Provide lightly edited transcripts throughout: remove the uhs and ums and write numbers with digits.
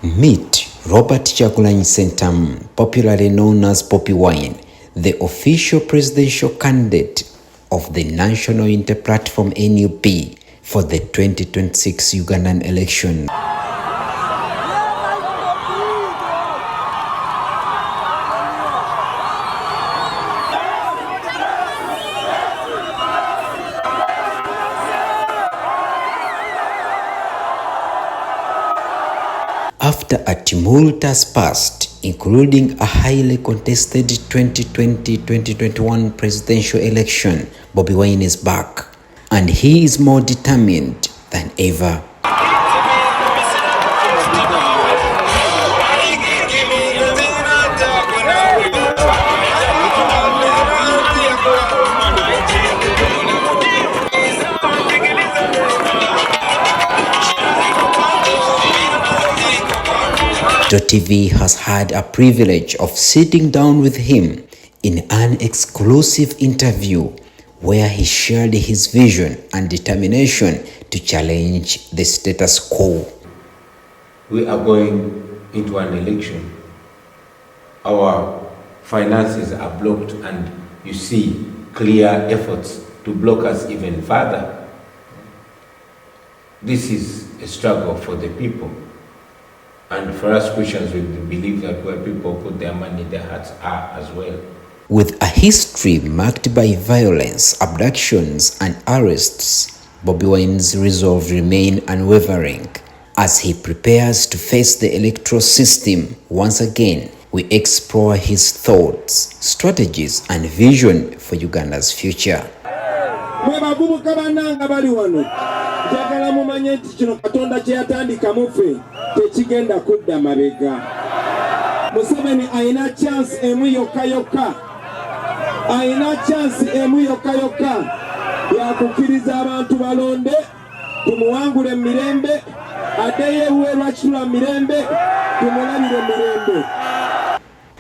Meet Robert Kyagulanyi Ssentamu, popularly known as Bobi Wine, the official presidential candidate of the National Unity Platform NUP for the 2026 Ugandan election. After a tumultuous past, including a highly contested 2020-2021 presidential election, Bobi Wine is back, and he is more determined than ever. TV has had a privilege of sitting down with him in an exclusive interview where he shared his vision and determination to challenge the status quo. We are going into an election. Our finances are blocked, and you see clear efforts to block us even further. This is a struggle for the people. And for us Christians, we believe that where people put their money, their hearts are as well. With a history marked by violence, abductions, and arrests, Bobi Wine's resolve remains unwavering. As he prepares to face the electoral system once again, we explore his thoughts, strategies, and vision for Uganda's future. Njagala mumanye nti kino Katonda kye yatandika mufe tekigenda kudda mabega. Museveni ayina chance emu yokka yakukkiriza abantu balonde tumuwangule mirembe addeyo ewe lwakitula mirembe tumulabire mirembe.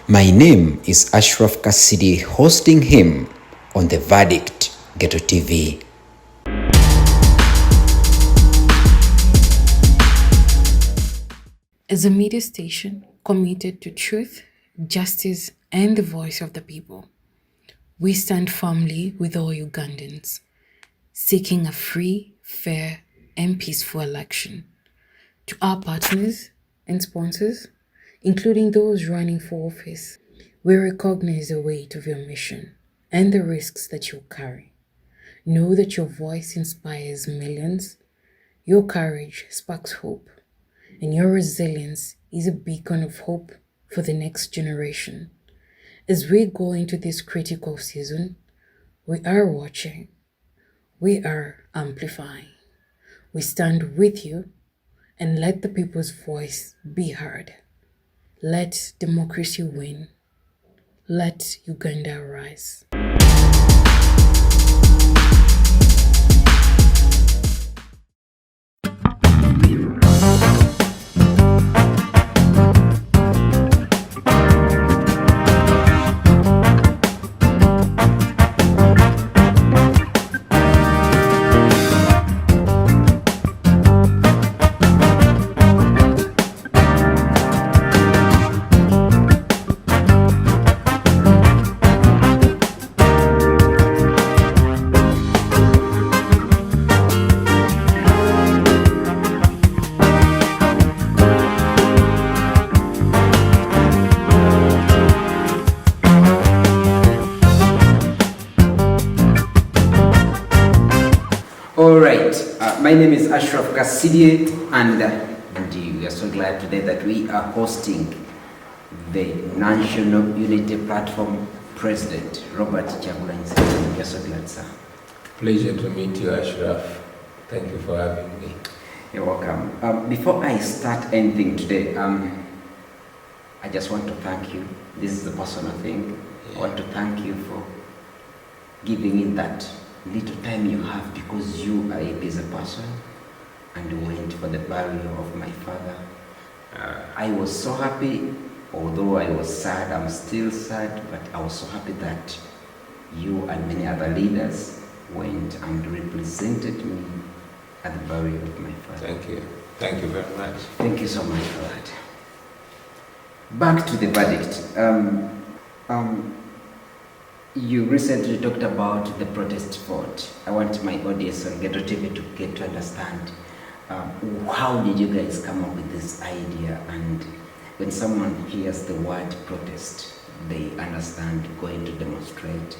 My name is Ashraf Kassidi, hosting him on The Verdict, Ghetto TV. Is a media station committed to truth, justice, and the voice of the people. We stand firmly with all Ugandans, seeking a free, fair, and peaceful election. To our partners and sponsors, including those running for office, we recognize the weight of your mission and the risks that you carry. Know that your voice inspires millions, your courage sparks hope, and your resilience is a beacon of hope for the next generation. As we go into this critical season, we are watching, we are amplifying. We stand with you and let the people's voice be heard. Let democracy win. Let Uganda rise. All right, my name is Ashraf Kassidi, and we are so glad today that we are hosting the National Unity Platform President, Robert Kyagulanyi Ssentamu. We are so glad, sir. Pleasure to meet you, Ashraf. Thank you for having me. You're welcome. Before I start anything today, I just want to thank you. This is a personal thing. I want to thank you for giving in that little time you have, because you are a busy person and you went for the burial of my father. I was so happy, although I was sad, I'm still sad, but I was so happy that you and many other leaders went and represented me at the burial of my father. Thank you. Thank you very much. Thank you so much for that. back to the verdict. You recently talked about the protest vote. I want my audience on Ghetto TV to get to understand how did you guys come up with this idea, and when someone hears the word protest, they understand going to demonstrate,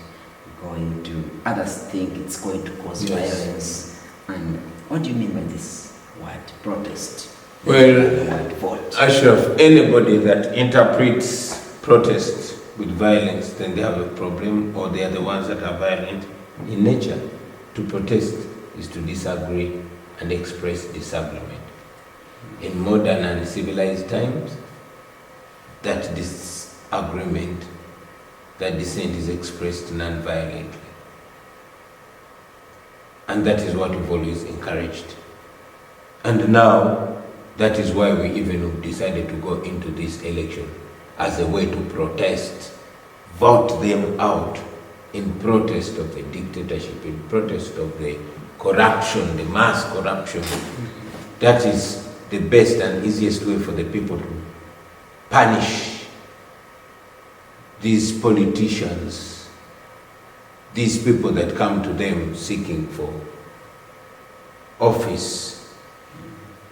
going to, others think it's going to cause violence. And what do you mean by this word protest? Well, Ashraf, anybody that interprets protest with violence, then they have a problem, or they are the ones that are violent in nature. To protest is to disagree and express disagreement. In modern and civilized times, that disagreement, that dissent is expressed non-violently. And that is what we've always encouraged. And now, that is why we even decided to go into this election as a way to protest, vote them out in protest of the dictatorship, in protest of the corruption, the mass corruption. That is the best and easiest way for the people to punish these politicians, these people that come to them seeking for office,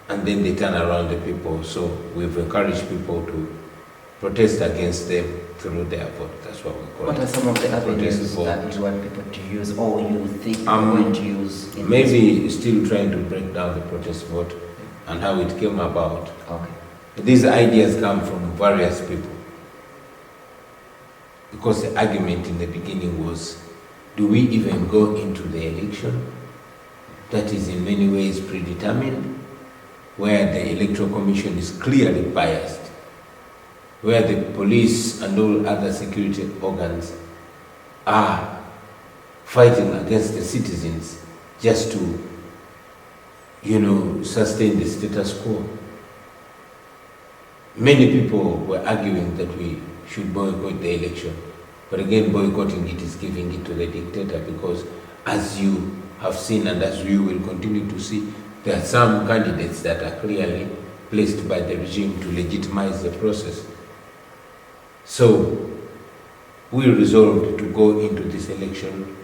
and then they turn around the people. So we've encouraged people to protest against them through their vote. That's what we call it. What are some of the avenues that you want people to use, or you think you're going to use? Maybe still trying to break down the protest vote and how it came about. Okay. These ideas come from various people. Because the argument in the beginning was, do we even go into the election that is in many ways predetermined, where the Electoral Commission is clearly biased, where the police and all other security organs are fighting against the citizens just to, sustain the status quo. Many people were arguing that we should boycott the election. But again, boycotting it is giving it to the dictator, because as you have seen and as you will continue to see, there are some candidates that are clearly placed by the regime to legitimize the process. So we resolved to go into this election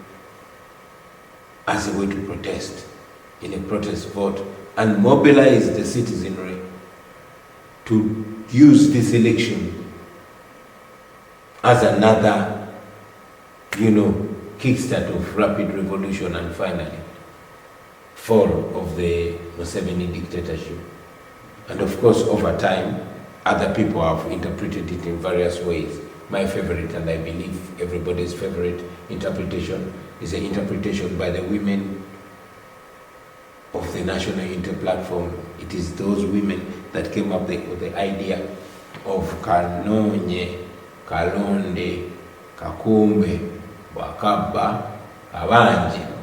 as a way to protest, in a protest vote, and mobilize the citizenry to use this election as another, kickstart of rapid revolution and finally fall of the Museveni dictatorship. And of course, over time, other people have interpreted it in various ways. My favorite, and I believe everybody's favorite interpretation, is an interpretation by the women of the National Unity Platform. It is those women that came up with the idea of Kanonye, Kalonde, Kakumbe, Wakaba, Kabanje.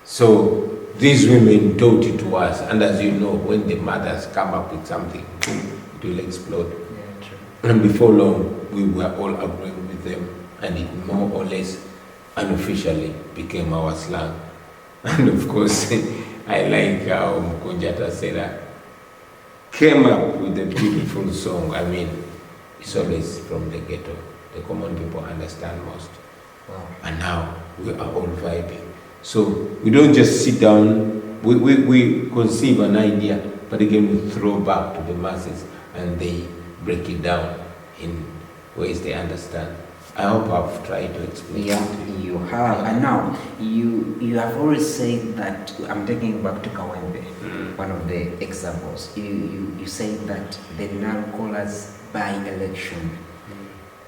So these women taught it to us, and as you know, when the mothers come up with something, it will explode. Yeah, true. And before long, we were all agreeing with them, and it more or less unofficially became our slang. And of course, I like how Mkonjata Sera came up with a beautiful song. I mean, it's always from the ghetto. The common people understand most. Wow. And now we are all vibing. So we don't just sit down, we conceive an idea, but again we throw back to the masses and they break it down in ways they understand. I hope I've tried to explain. Yeah, you have. And now, you have always said that, I'm taking back to Kawembe, one of the examples. You say that the Nankolas by-election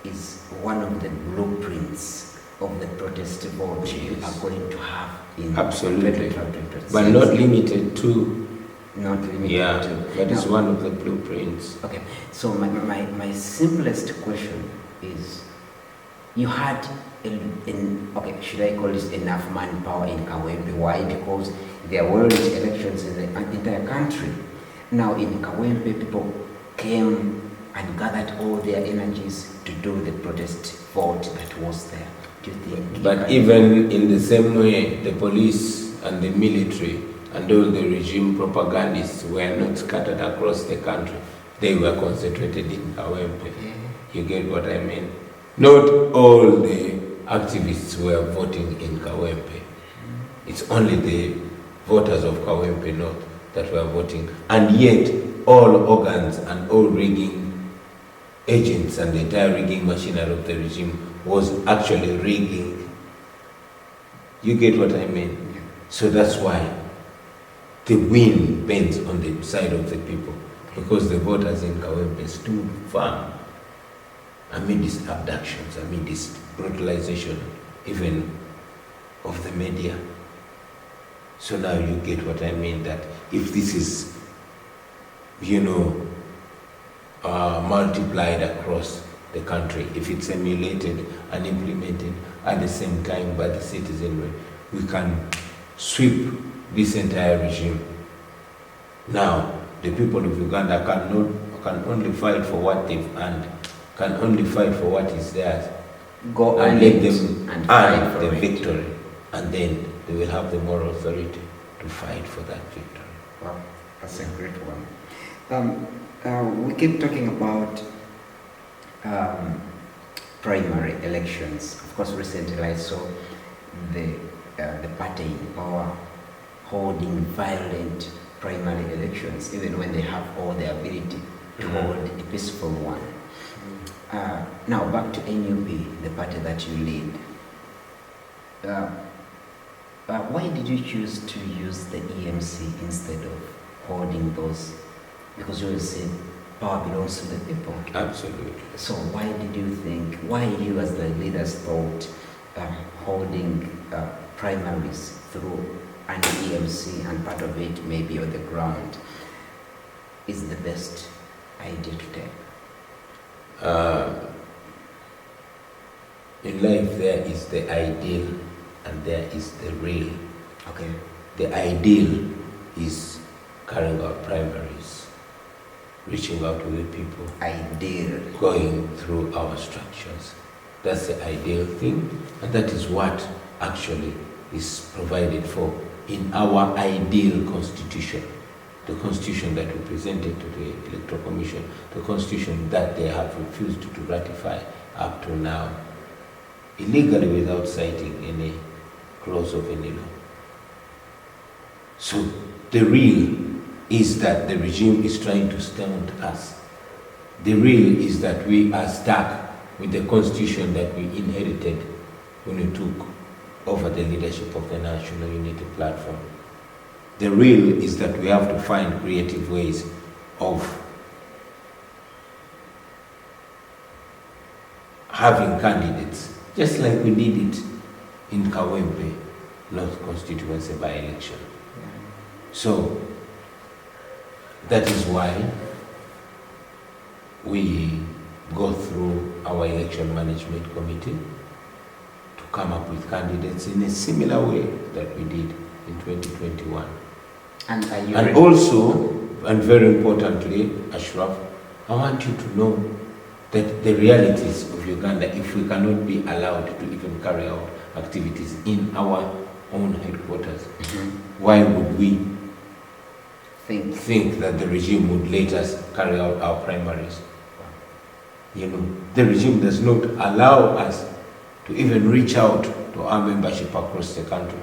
is one of the blueprints of the protest vote you are going to have in absolutely, 2026. but not limited to. Not limited to. That is one of the blueprints. Okay, so my simplest question is, you had, should I call this enough manpower in Kawempe? Why? Because there were elections in the entire country. Now in Kawempe, people came and gathered all their energies to do the protest vote that was there. Do you think? But even in the same way, the police and the military and all the regime propagandists were not scattered across the country. they were concentrated in Kawempe. You get what I mean? Not all the activists were voting in Kawempe. It's only the voters of Kawempe North that were voting. And yet, all organs and all rigging agents and the entire rigging machinery of the regime was actually rigging. You get what I mean? So that's why the wind bends on the side of the people, because the voters in Kawempe stood firm amid these abductions, amid this brutalization, even of the media. So now you get what I mean, that if this is, multiplied across the country, if it's emulated and implemented at the same time by the citizenry, we can sweep this entire regime. Now, the people of Uganda can only fight for what they've earned, can only fight for what is theirs. Go and let them and earn the victory, and then they will have the moral authority to fight for that victory. Wow, that's a great one. We keep talking about primary elections. Of course, recently I saw the party in power holding violent primary elections, even when they have all the ability to hold a peaceful one. Now back to NUP, the party that you lead. Why did you choose to use the EMC instead of holding those? Because you always said power belongs to the people. Absolutely. So why you as the leaders thought holding primaries through an EMC and part of it maybe on the ground is the best idea to take? In life, there is the ideal and there is the real. Okay. The ideal is carrying out primaries, reaching out to the people, Ideal. going through our structures. That's the ideal thing, and that is what actually is provided for in our ideal constitution. The constitution that we presented to the Electoral Commission, the constitution that they have refused to ratify up to now, illegally without citing any clause of any law. So the real is that the regime is trying to stunt us. The real is that we are stuck with the constitution that we inherited when we took over the leadership of the National Unity Platform. The real is that we have to find creative ways of having candidates, just like we did it in Kawempe North constituency by-election. So that is why we go through our election management committee to come up with candidates in a similar way that we did in 2021. And also, and very importantly, Ashraf, I want you to know that the realities of Uganda, if we cannot be allowed to even carry out activities in our own headquarters, why would we think that the regime would let us carry out our primaries? The regime does not allow us to even reach out to our membership across the country.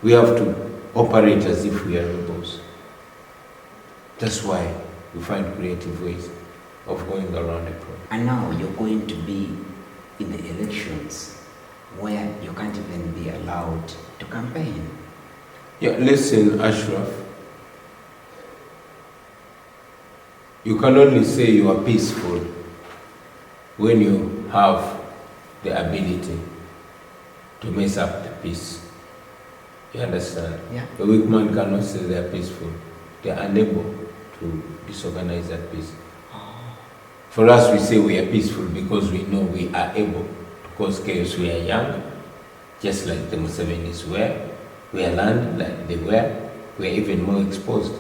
We have to operate as if we are rebels. That's why we find creative ways of going around the problem. And now you're going to be in the elections where you can't even be allowed to campaign. Yeah, listen, Ashraf. You can only say you are peaceful when you have the ability to mess up the peace. You understand? Yeah. A weak man cannot say they are peaceful. They are unable to disorganize that peace. For us, we say we are peaceful because we know we are able to cause chaos. We are young, just like the Musevenis were. We are learned like they were. We are even more exposed.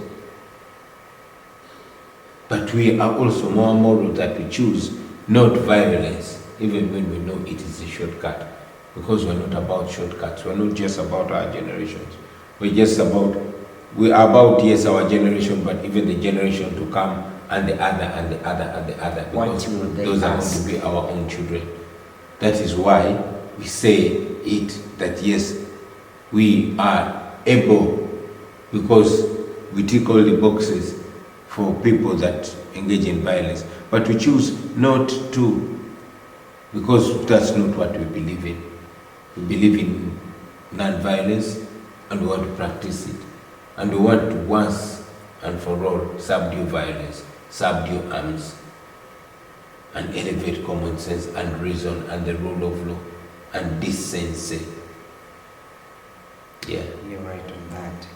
But we are also more moral that we choose not violence, even when we know it is a shortcut. Because we're not about shortcuts. We're not just about our generations. We are about, yes, our generation, but even the generation to come and the other, and the other, and the other, because those are going to be our own children. That is why we say it, that yes, we are able, because we tick all the boxes for people that engage in violence, but we choose not to, because that's not what we believe in. We believe in non-violence, and we want to practice it, and we want to once and for all subdue violence, subdue arms, and elevate common sense and reason and the rule of law and decency. Yeah, you're right on that.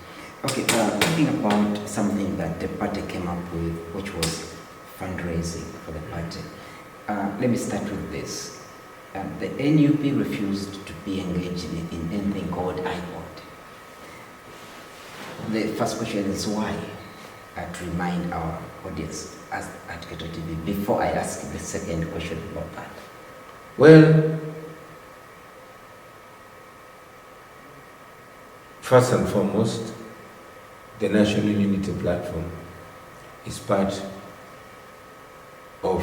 Okay, talking about something that the party came up with, which was fundraising for the party. Let me start with this. The NUP refused to be engaged in anything called IPOD. The first question is why? To remind our audience at Keto TV, before I ask the second question about that. Well, first and foremost, the National Unity Platform is part of,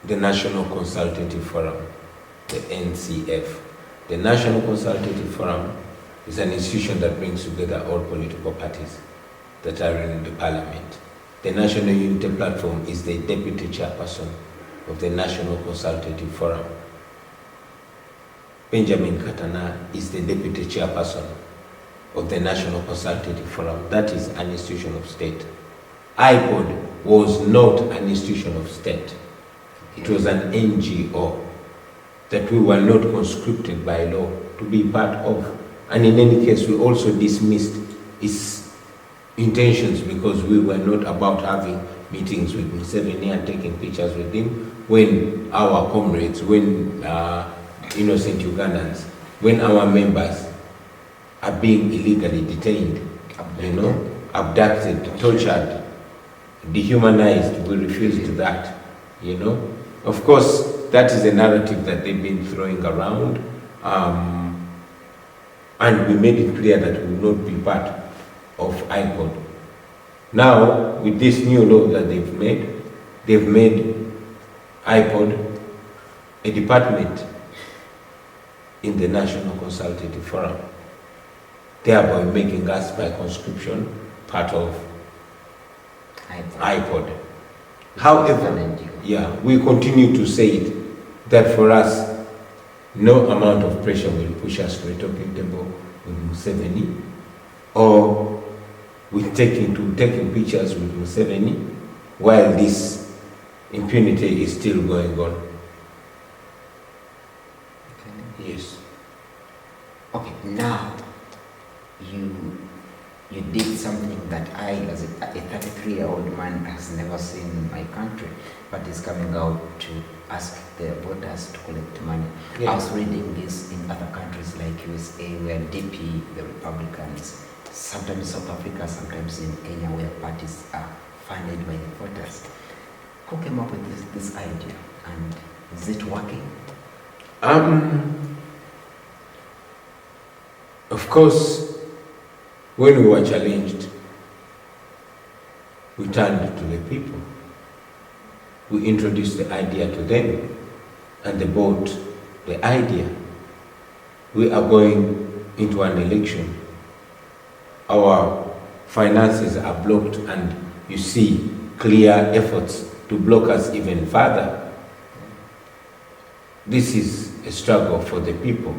the National Consultative Forum, the NCF. The National Consultative Forum is an institution that brings together all political parties that are in the parliament. The National Unity Platform is the deputy chairperson of the National Consultative Forum. Benjamin Katana is the deputy chairperson of the National Consultative Forum. That is an institution of state. IPOD was not an institution of state. It was an NGO that we were not conscripted by law to be part of. And in any case, we also dismissed its intentions because we were not about having meetings with Museveni and taking pictures with him when our comrades, when innocent Ugandans, when our members are being illegally detained, abducted, tortured, dehumanized. We refused that, Of course, that is a narrative that they've been throwing around, and we made it clear that we will not be part of IPOD. Now, with this new law that they've made IPOD a department in the National Consultative Forum, thereby making us by conscription part of IPOD. However, we continue to say it, that for us, no amount of pressure will push us to a talking table with Museveni, or with taking pictures with Museveni, while this impunity is still going on. Okay. Yes. Okay, now you did something that I, as a 33-year-old man, has never seen in my country, but is coming out to ask the voters to collect money. Yeah. I was reading this in other countries like USA, where DP, the Republicans, sometimes South Africa, sometimes in Kenya, where parties are funded by the voters. Who came up with this idea, and is it working? Of course, when we were challenged, we turned to the people. We introduced the idea to them, and they bought the idea. We are going into an election. Our finances are blocked, and you see clear efforts to block us even further. This is a struggle for the people.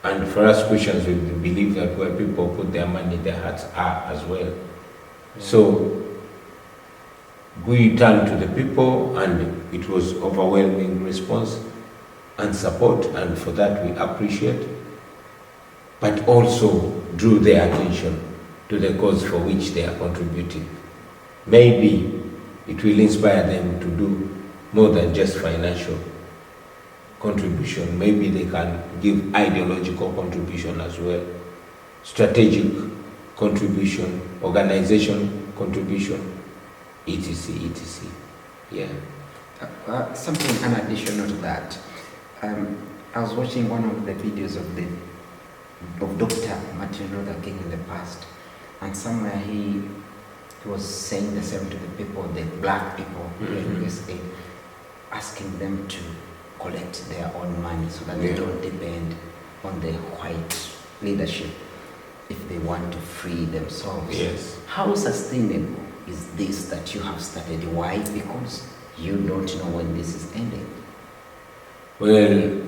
And for us Christians, we believe that where people put their money, their hearts are as well. Yeah. So we turned to the people, and it was overwhelming response and support, and for that we appreciate, but also drew their attention to the cause for which they are contributing. Maybe it will inspire them to do more than just financial contribution. Maybe they can give ideological contribution as well, strategic contribution, organization contribution, etc. etc. Yeah. Something in addition to that, I was watching one of the videos of the of Dr. Martin Luther King in the past, and somewhere he was saying the same to the people, the black people here in USA, asking them to collect their own money so that they don't depend on the white leadership if they want to free themselves. Yes. How sustainable is this that you have started? Why? Because you don't know when this is ending. Well,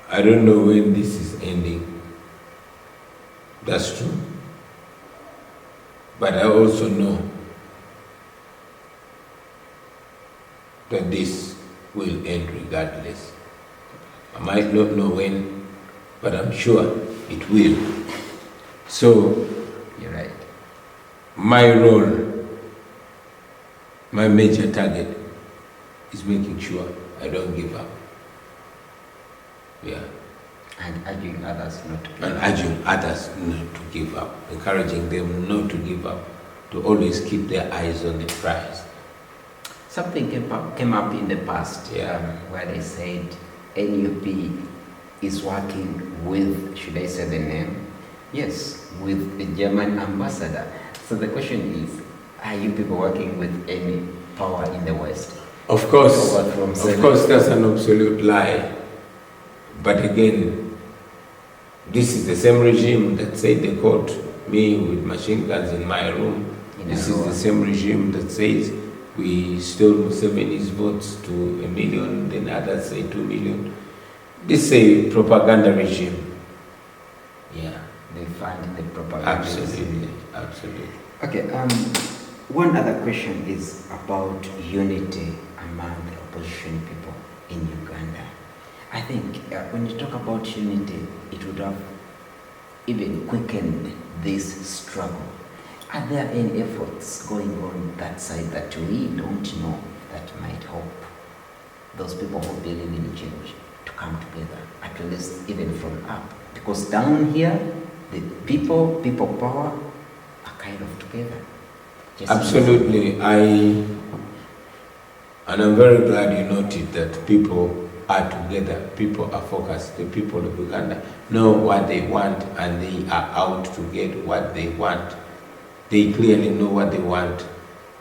I don't know when this is ending. That's true. But I also know that this will end regardless. I might not know when, but I'm sure it will. So, You're right. my role, my major target is making sure I don't give up. Yeah. And urging others not to. And urging others not to give up, encouraging them not to give up, to always keep their eyes on the prize. Something came up in the past where they said NUP is working with, should I say the name? Yes, with the German ambassador. So the question is, are you people working with any power in the West? Of course, that's an absolute lie. But again, this is the same regime that said they caught me with machine guns in my room. This is the same regime that says we stole Museveni's votes to 1 million, then others say 2 million. This is a propaganda regime. Yeah. They fund the propaganda. Absolutely, absolutely. Okay, one other question is about unity among the opposition people in Uganda. I think when you talk about unity, it would have even quickened this struggle. Are there any efforts going on that side that we don't know that might help those people who believe in change to come together, at least even from up? Because down here, the people power are kind of together. Absolutely. And I'm very glad you noted that people are together, people are focused, the people of Uganda know what they want and they are out to get what they want. They clearly know what they want.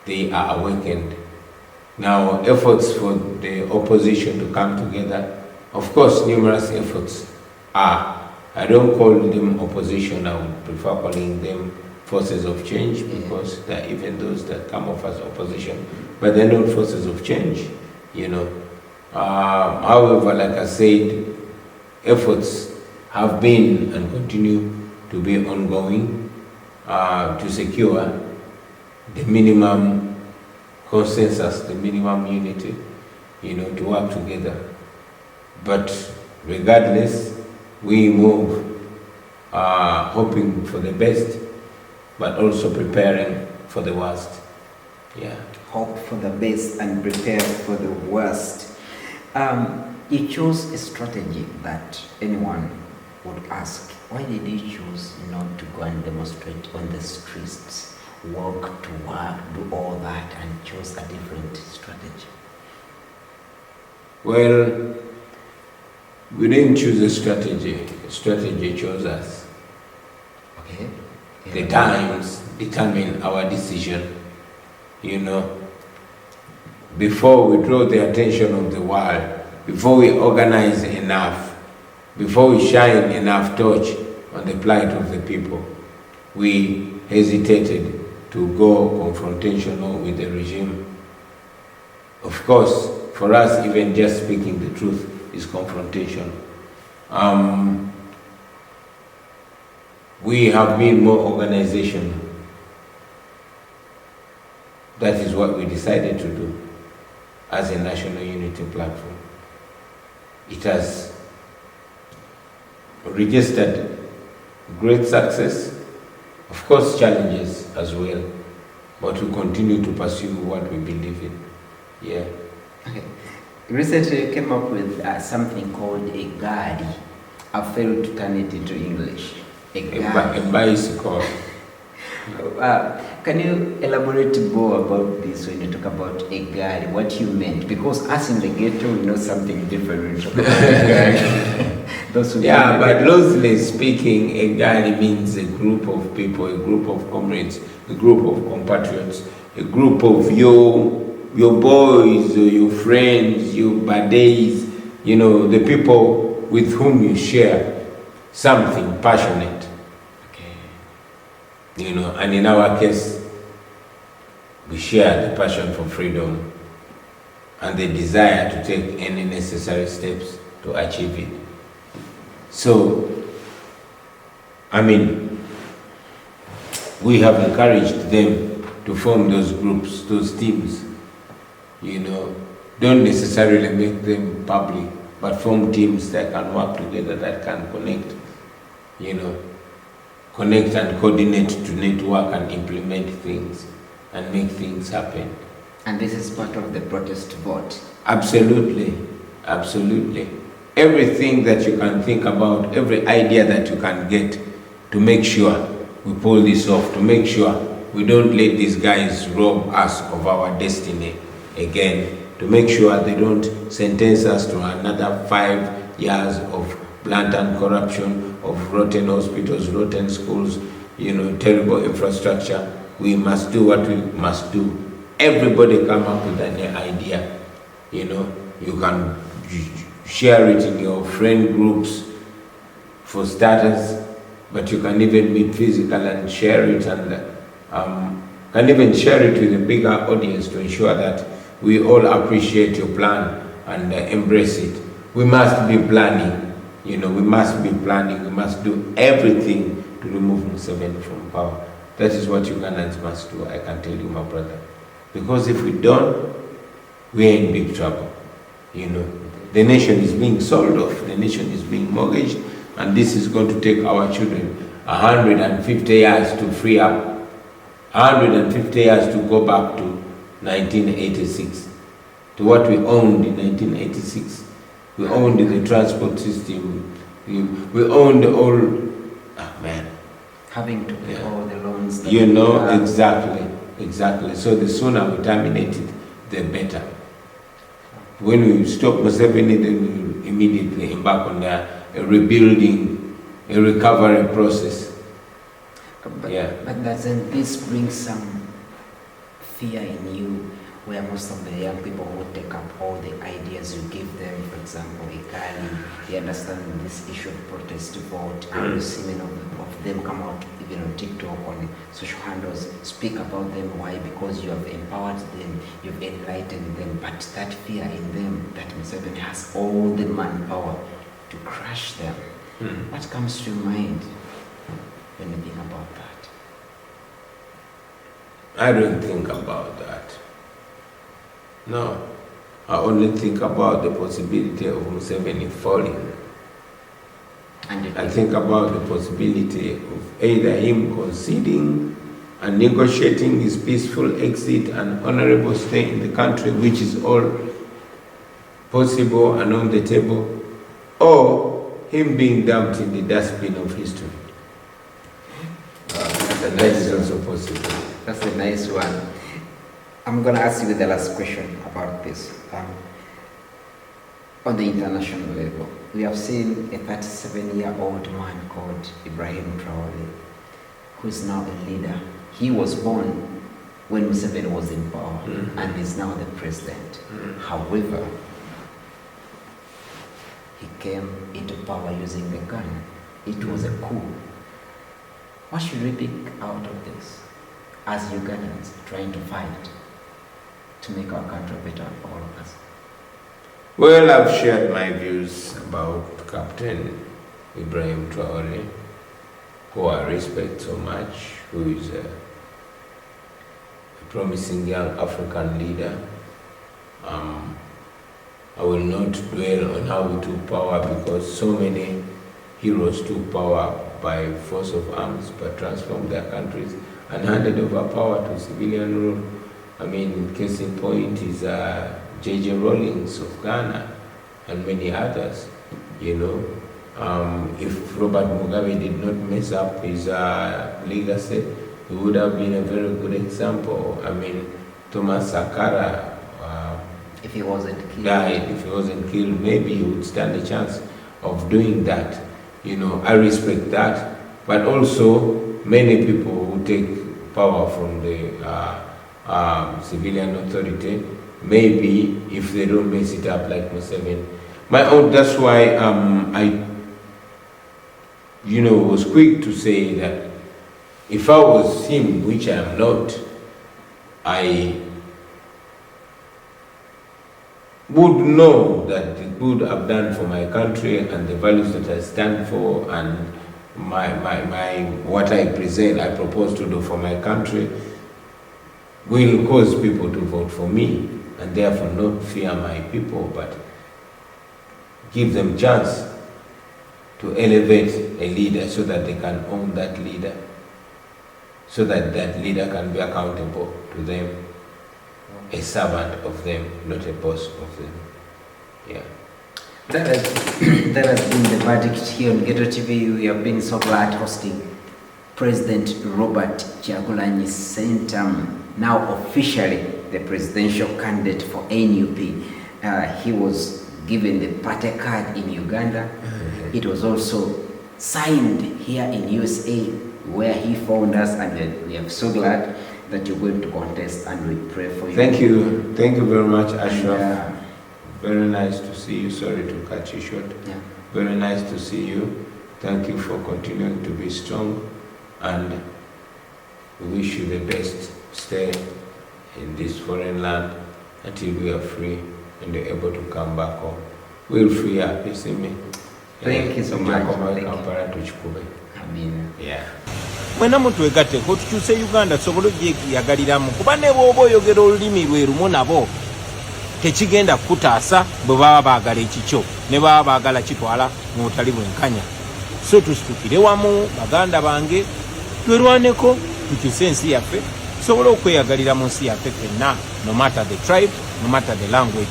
They are awakened. Now, efforts for the opposition to come together, of course, numerous efforts are. I don't call them opposition, I would prefer calling them forces of change, because there are even those that come off as opposition, but they're not forces of change, you know. However, like I said, efforts have been and continue to be ongoing to secure the minimum consensus, the minimum unity, you know, to work together. But regardless, we move hoping for the best, but also preparing for the worst. Yeah. Hope for the best and prepare for the worst. You chose a strategy that anyone would ask, why did you choose not to go and demonstrate on the streets, walk to work, do all that, and chose a different strategy? Well, we didn't choose a strategy. A strategy chose us. Okay. The times determine our decision, you know. Before we draw the attention of the world, before we organize enough, before we shine enough torch on the plight of the people, we hesitated to go confrontational with the regime. Of course, for us, even just speaking the truth is confrontation. We have been more organizational. That is what we decided to do as a national unity platform. It has registered great success, of course challenges as well, but we continue to pursue what we believe in. Yeah. Okay. Recently you came up with something called a gadi. I failed to turn it into English. A bicycle. Can you elaborate more about this when you talk about a gadi, what you meant? Because us in the ghetto, we know something different when you talk about a gadi. Those who Yeah, but loosely speaking, a Gali means a group of people, a group of comrades, a group of compatriots, a group of your boys, or your friends, your buddies, the people with whom you share something passionate. Okay. And in our case, we share the passion for freedom and the desire to take any necessary steps to achieve it. So, we have encouraged them to form those groups, those teams. Don't necessarily make them public, but form teams that can work together, that can connect, connect and coordinate to network and implement things and make things happen. And this is part of the protest vote. Absolutely, absolutely. Everything that you can think about, every idea that you can get to make sure we pull this off, to make sure we don't let these guys rob us of our destiny again, to make sure they don't sentence us to another 5 years of blatant corruption, of rotten hospitals, rotten schools, terrible infrastructure. We must do what we must do. Everybody come up with an idea. You can share it in your friend groups for starters, but you can even meet physical and share it, and can even share it with a bigger audience to ensure that we all appreciate your plan and embrace it. We must be planning, we must be planning, we must do everything to remove Museveni from power. That is what Ugandans must do, I can tell you, my brother. Because if we don't, we are in big trouble. The nation is being sold off, the nation is being mortgaged, and this is going to take our children 150 years to free up, 150 years to go back to 1986, to what we owned in 1986. We owned the transport system, we owned all, having to pay all the loans that exactly. So the sooner we terminate it, the better. When we stop Museveni, then we will immediately embark on a rebuilding, a recovery process. But doesn't this bring some fear in you, where most of the young people who take up all the ideas you give them, for example, Ikali, they understand this issue of protest vote, and you see many of them come out even on TikTok, on social handles, speak about them. Why? Because you have empowered them, you've enlightened them, but that fear in them that Museveni has all the manpower to crush them. What comes to your mind when you think about that? I don't think about that. No, I only think about the possibility of Museveni falling. I think about the possibility of either him conceding and negotiating his peaceful exit and honorable stay in the country, which is all possible and on the table, or him being dumped in the dustbin of history. That is also possible. That's a nice one. I'm going to ask you the last question about this. On the international level, we have seen a 37-year-old man called Ibrahim Traore, who is now a leader. He was born when Museveni was in power and is now the president. However, he came into power using the gun. It was a coup. What should we pick out of this as Ugandans trying to fight to make our country better for all of us? Well, I've shared my views about Captain Ibrahim Traore, who I respect so much, who is a promising young African leader. I will not dwell on how he took power, because so many heroes took power by force of arms, but transformed their countries and handed over power to civilian rule. Case in point is J.J. Rawlings of Ghana and many others. If Robert Mugabe did not mess up his legacy, he would have been a very good example. Thomas Sankara, if he wasn't killed, died. If he wasn't killed, maybe he would stand a chance. of doing that. You know, I respect that. But also, many people who take power from the civilian authority, maybe if they don't mess it up like Museveni. That's why I was quick to say that if I was him, which I am not, I would know that the good I've done for my country and the values that I stand for and what I present, I propose to do for my country will cause people to vote for me, and therefore not fear my people, but give them chance to elevate a leader so that they can own that leader, so that that leader can be accountable to them, a servant of them, not a boss of them. Yeah. That has been the verdict here on Ghetto TV. We have been so glad hosting President Robert Kyagulanyi Ssentamu, now officially the presidential candidate for NUP. He was given the party card in Uganda. It was also signed here in USA, where he found us, and we are so glad that you're going to contest, and we pray for you. Thank you very much, Ashraf. Very nice to see you. Sorry to cut you short. Yeah. Very nice to see you. Thank you for continuing to be strong, and we wish you the best. Stay in this foreign land until we are free and you're able to come back home. We'll free up, you see me. Thank you so much. Yeah. Mwena mutwegatte ko tukyuse Uganda tusobole okuyagaliramu kuba ne bw'oba oyogera olulimi lwe lumu nabo tekigenda kutaasa bwe baba baagala ekikyo ne baba baagala kitwala n'otali bwenkanya. So tusitukire wamu baganda bange twerwaneko tukyuse ensi yaffe tusobole okweyagalira mu nsi yaffe ffenna, no matter the tribe, no matter the language.